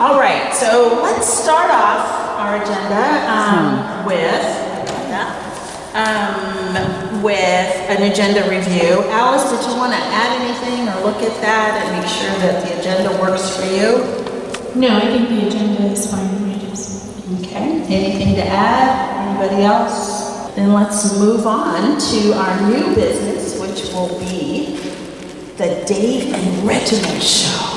All right, so let's start off our agenda with an agenda review. Alice, did you want to add anything or look at that and make sure that the agenda works for you? No, I think the agenda is fine the way it is. Okay, anything to add? Anybody else? Then let's move on to our new business, which will be the Dave and Reginald Show.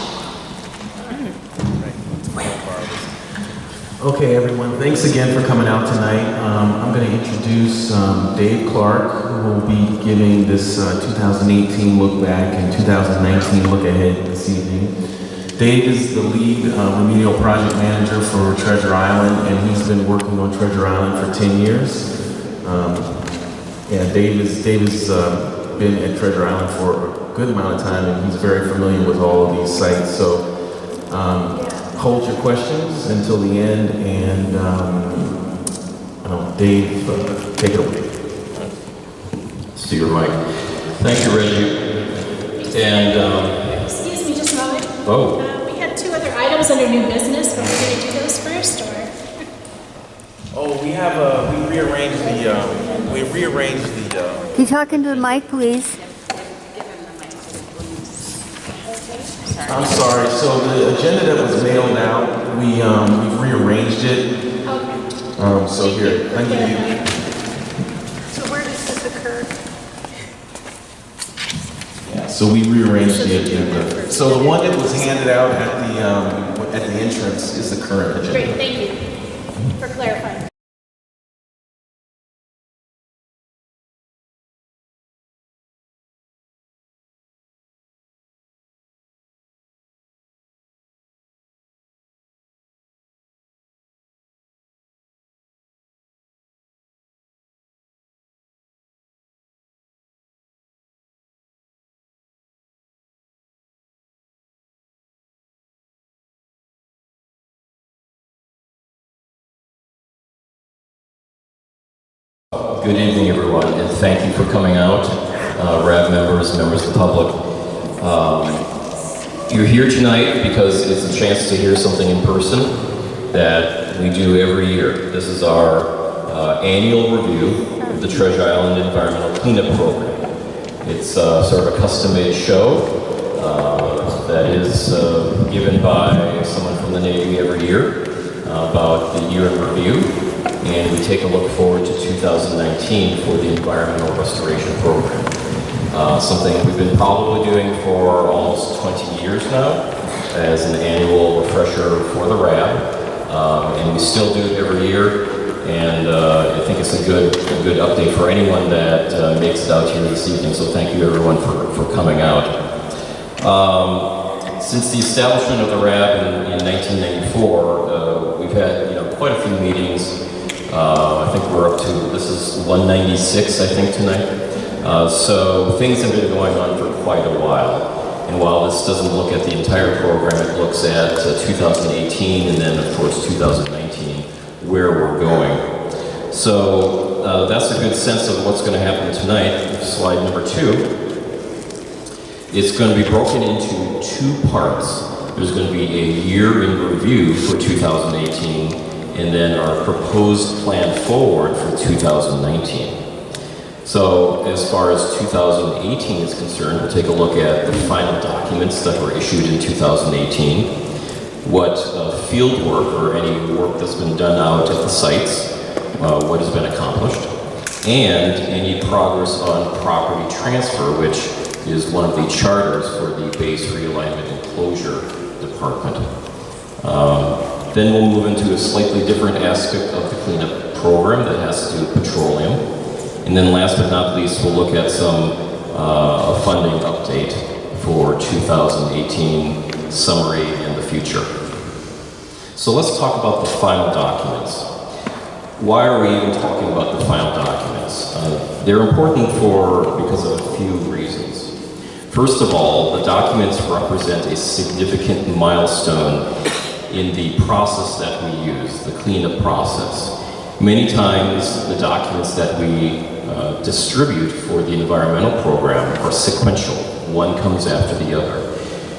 Okay, everyone, thanks again for coming out tonight. I'm going to introduce Dave Clark, who will be giving this 2018 look back and 2019 look ahead this evening. Dave is the lead remedial project manager for Treasure Island, and he's been working on Treasure Island for 10 years. Dave has been at Treasure Island for a good amount of time, and he's very familiar with all of these sites. So hold your questions until the end, and Dave, take it away. See your mic. Thank you, Reggie. And excuse me just a moment. Oh. We had two other items under new business, but we're going to do those first, or? Oh, we rearranged the. Can you talk into the mic, please? I'm sorry. So the agenda that was mailed out, we've rearranged it. Okay. So here, thank you. So where does this occur? Yeah. So we rearranged the agenda. So the one that was handed out at the entrance is the current agenda. Great, thank you for clarifying. good evening, everyone, and thank you for coming out, RAB members, members of the public. You're here tonight because it's a chance to hear something in person that we do every year. This is our annual review of the Treasure Island Environmental Cleanup Program. It's sort of a custom-made show that is given by someone from the Navy every year about the year in review. And we take a look forward to 2019 for the Environmental Restoration Program. Something we've been probably doing for almost 20 years now as an annual refresher for the RAB. And we still do it every year. And I think it's a good update for anyone that makes it out here this evening. So thank you everyone for coming out. Since the establishment of the RAB in 1994, we've had quite a few meetings. I think we're up to, this is 196, I think, tonight. So things have been going on for quite a while. And while this doesn't look at the entire program, it looks at 2018 and then, of course, 2019, where we're going. So that's a good sense of what's going to happen tonight. Slide number 2. It's going to be broken into two parts. There's going to be a year in review for 2018, and then our proposed plan forward for 2019. So as far as 2018 is concerned, we'll take a look at the final documents that were issued in 2018, what field work or any work that's been done out at the sites, what has been accomplished, and any progress on property transfer, which is one of the charters for the Base Realignment and Closure Department. Then we'll move into a slightly different aspect of the cleanup program that has to do with petroleum. And then last but not least, we'll look at some funding update for 2018 summary in the future. So let's talk about the final documents. Why are we even talking about the final documents? They're important because of a few reasons. First of all, the documents represent a significant milestone in the process that we use, the cleanup process. Many times, the documents that we distribute for the environmental program are sequential. One comes after the other.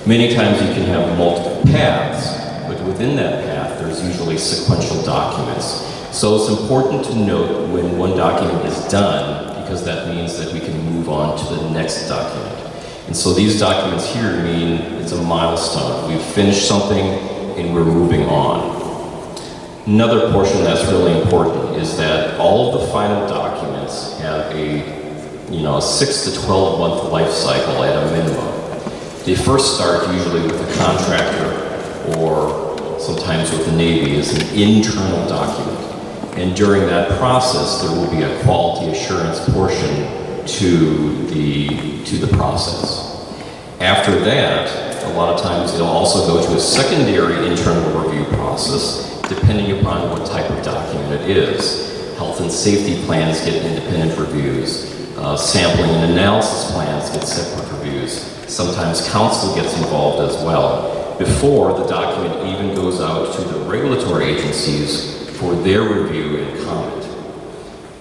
Many times you can have multiple paths, but within that path, there's usually sequential documents. So it's important to note when one document is done, because that means that we can move on to the next document. And so these documents here mean it's a milestone. We've finished something and we're moving on. Another portion that's really important is that all of the final documents have a 6 to 12 month life cycle at a minimum. They first start usually with a contractor or sometimes with the Navy as an internal document. And during that process, there will be a quality assurance portion to the process. After that, a lot of times it'll also go to a secondary internal review process, depending upon what type of document it is. Health and safety plans get independent reviews. Sampling and analysis plans get separate reviews. Sometimes council gets involved as well, before the document even goes out to the regulatory agencies for their review and comment.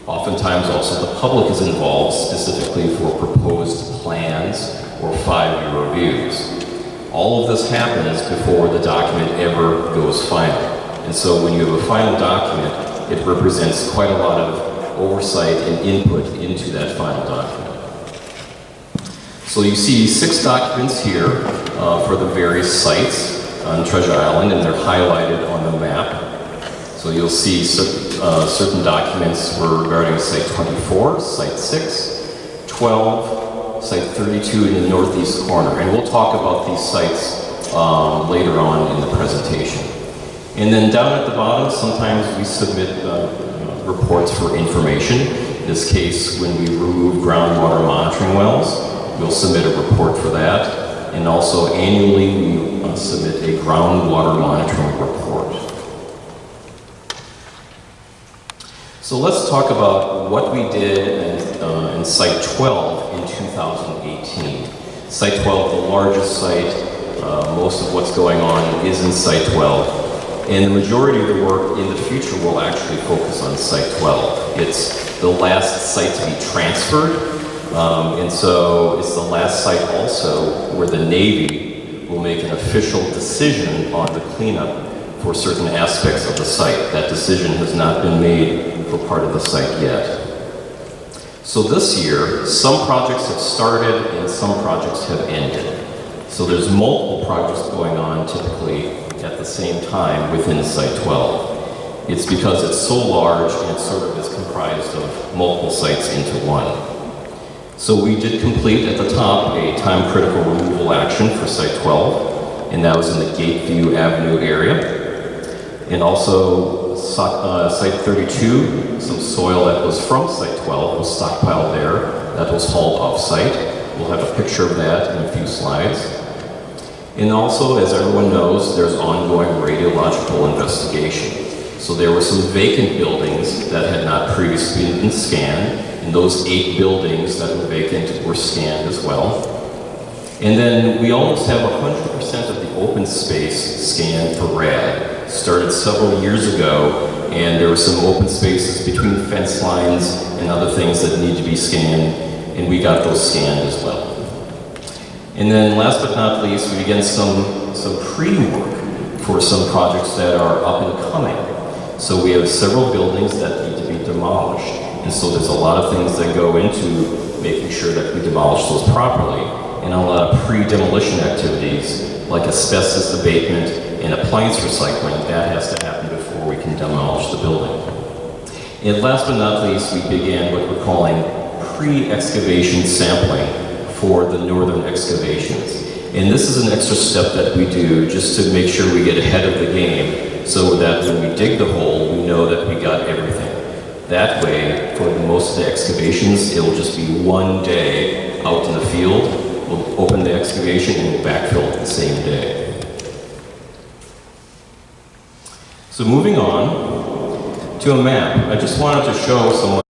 Oftentimes also the public is involved specifically for proposed plans or 5-year reviews. All of this happens before the document ever goes final. And so when you have a final document, it represents quite a lot of oversight and input into that final document. So you see 6 documents here for the various sites on Treasure Island, and they're highlighted on the map. So you'll see certain documents regarding Site 24, Site 6, 12, Site 32 in the northeast corner. And we'll talk about these sites later on in the presentation. And then down at the bottom, sometimes we submit reports for information. In this case, when we remove groundwater monitoring wells, we'll submit a report for that. And also annually, we submit a groundwater monitoring report. So let's talk about what we did in Site 12 in 2018. Site 12, the largest site, most of what's going on is in Site 12. And the majority of the work in the future will actually focus on Site 12. It's the last site to be transferred, and so it's the last site also where the Navy will make an official decision on the cleanup for certain aspects of the site. That decision has not been made for part of the site yet. So this year, some projects have started and some projects have ended. So there's multiple projects going on typically at the same time within Site 12. It's because it's so large and it sort of is comprised of multiple sites into one. So we did complete at the top a time-critical removal action for Site 12, and that was in the Gateview Avenue area. And also Site 32, some soil that was from Site 12 was stockpiled there. That was hauled off-site. We'll have a picture of that in a few slides. And also, as everyone knows, there's ongoing radiological investigation. So there were some vacant buildings that had not previously been scanned, and those 8 buildings that were vacant were scanned as well. And then we almost have 100% of the open space scanned for RAB. Started several years ago, and there were some open spaces between fence lines and other things that need to be scanned, and we got those scanned as well. And then last but not least, we began some pre-work for some projects that are up and coming. So we have several buildings that need to be demolished. And so there's a lot of things that go into making sure that we demolish those properly, and a lot of pre-demolition activities like asbestos abatement and appliance recycling. That has to happen before we can demolish the building. And last but not least, we began what we're calling pre-excavation sampling for the northern excavations. And this is an extra step that we do just to make sure we get ahead of the game, so that when we dig the hole, we know that we got everything. That way, for most of the excavations, it'll just be one day out in the field. We'll open the excavation and we'll backfill it the same day. So moving on to a map, I just wanted to show someone